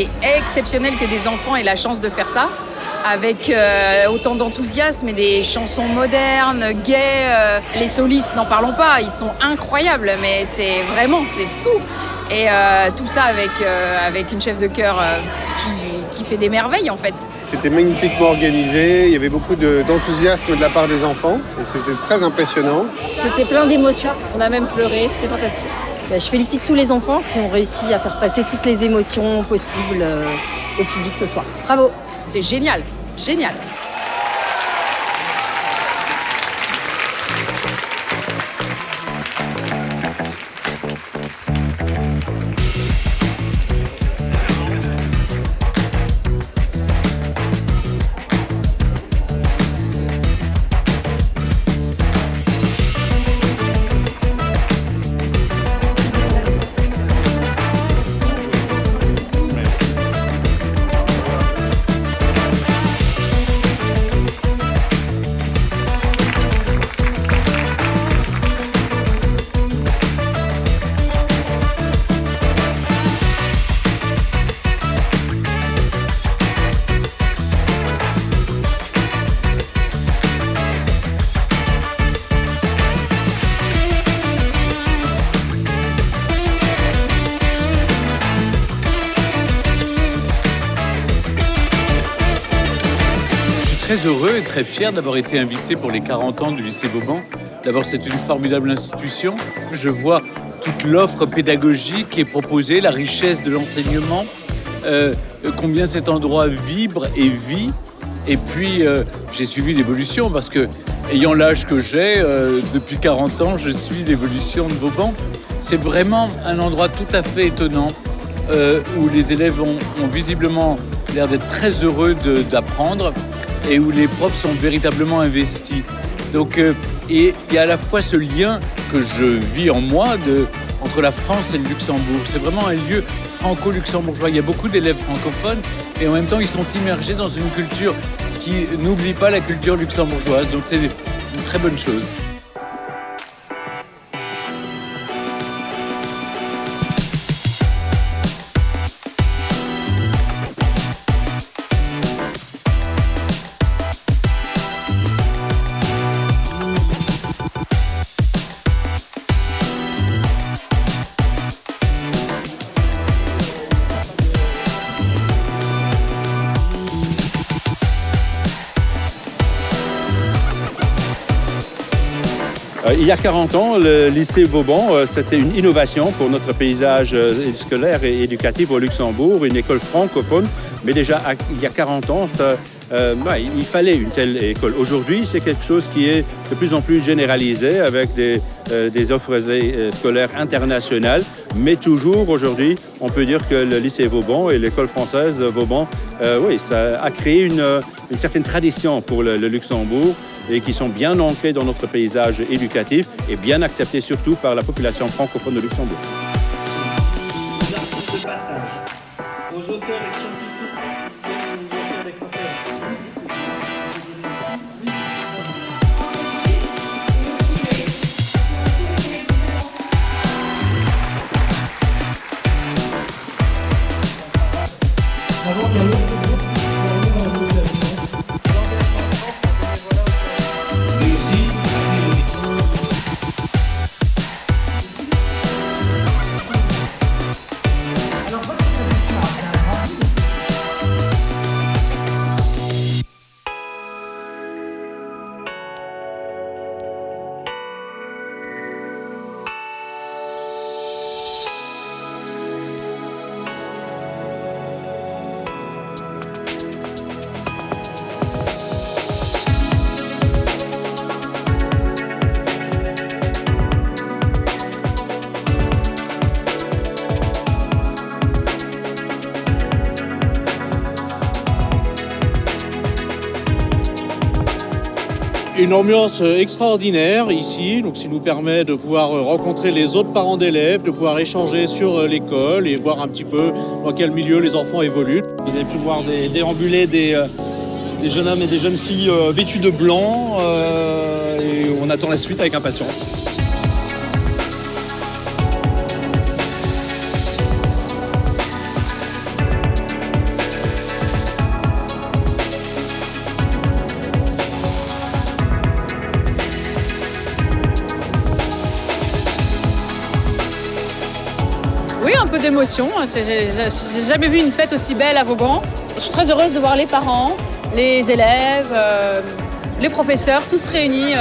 c'est exceptionnel que des enfants aient la chance de faire ça, avec autant d'enthousiasme et des chansons modernes, gaies. Les solistes, n'en parlons pas, ils sont incroyables, mais c'est fou. Et tout ça avec une chef de chœur qui fait des merveilles en fait. C'était magnifiquement organisé, il y avait beaucoup d'enthousiasme de la part des enfants et c'était très impressionnant. C'était plein d'émotions, on a même pleuré, c'était fantastique. Je félicite tous les enfants qui ont réussi à faire passer toutes les émotions possibles au public ce soir. Bravo! C'est génial, génial. Très heureux et très fier d'avoir été invité pour les 40 ans du lycée Vauban. D'abord, c'est une formidable institution. Je vois toute l'offre pédagogique qui est proposée, la richesse de l'enseignement, combien cet endroit vibre et vit. Et puis, j'ai suivi l'évolution parce que, ayant l'âge que j'ai, depuis 40 ans, je suis l'évolution de Vauban. C'est vraiment un endroit tout à fait étonnant où les élèves ont visiblement l'air d'être très heureux d'apprendre. Et où les profs sont véritablement investis. Donc, et il y a à la fois ce lien que je vis en moi entre la France et le Luxembourg. C'est vraiment un lieu franco-luxembourgeois. Il y a beaucoup d'élèves francophones et en même temps, ils sont immergés dans une culture qui n'oublie pas la culture luxembourgeoise. Donc, c'est une très bonne chose. Il y a 40 ans, le lycée Vauban, c'était une innovation pour notre paysage scolaire et éducatif au Luxembourg, une école francophone. Mais déjà, il y a 40 ans, il fallait une telle école. Aujourd'hui, c'est quelque chose qui est de plus en plus généralisé avec des offres scolaires internationales. Mais toujours aujourd'hui, on peut dire que le lycée Vauban et l'école française Vauban, ça a créé une certaine tradition pour le Luxembourg et qui sont bien ancrés dans notre paysage éducatif et bien acceptés surtout par la population francophone de Luxembourg. De passage aux auteurs et scientifiques Une ambiance extraordinaire ici, donc ça nous permet de pouvoir rencontrer les autres parents d'élèves, de pouvoir échanger sur l'école et voir un petit peu dans quel milieu les enfants évoluent. Vous avez pu voir déambuler des jeunes hommes et des jeunes filles vêtus de blanc et on attend la suite avec impatience. peu d'émotion. J'ai jamais vu une fête aussi belle à Vauban. Et je suis très heureuse de voir les parents, les élèves, les professeurs, tous réunis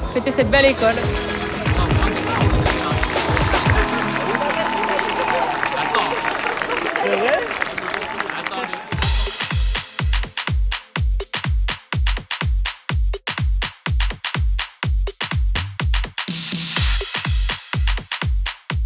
pour fêter cette belle école.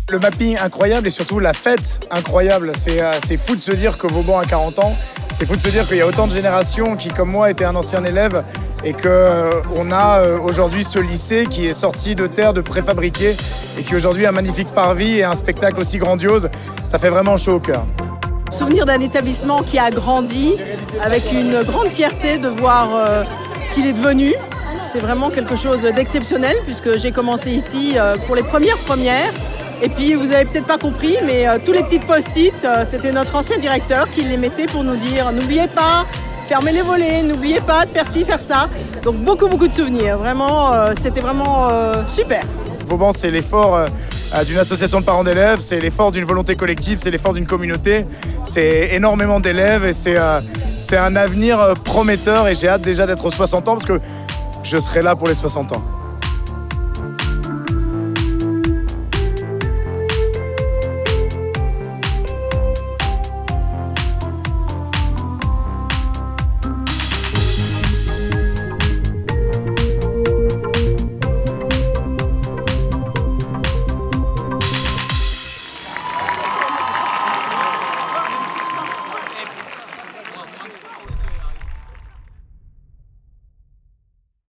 Le mapping incroyable et surtout la fête incroyable. C'est fou de se dire que Vauban a 40 ans. C'est fou de se dire qu'il y a autant de générations qui, comme moi, étaient un ancien élève et qu'on a aujourd'hui ce lycée qui est sorti de terre, de préfabriqué et qui aujourd'hui a un magnifique parvis et un spectacle aussi grandiose. Ça fait vraiment chaud au cœur. Souvenir d'un établissement qui a grandi avec une grande fierté de voir ce qu'il est devenu. C'est vraiment quelque chose d'exceptionnel puisque j'ai commencé ici pour les premières. Et puis, vous avez peut-être pas compris, mais tous les petites post-it, c'était notre ancien directeur qui les mettait pour nous dire « N'oubliez pas, fermez les volets, n'oubliez pas de faire ci, faire ça ». Donc, beaucoup de souvenirs. Vraiment, c'était vraiment super. Vauban, c'est l'effort d'une association de parents d'élèves, c'est l'effort d'une volonté collective, c'est l'effort d'une communauté. C'est énormément d'élèves et c'est un avenir prometteur et j'ai hâte déjà d'être aux 60 ans parce que je serai là pour les 60 ans.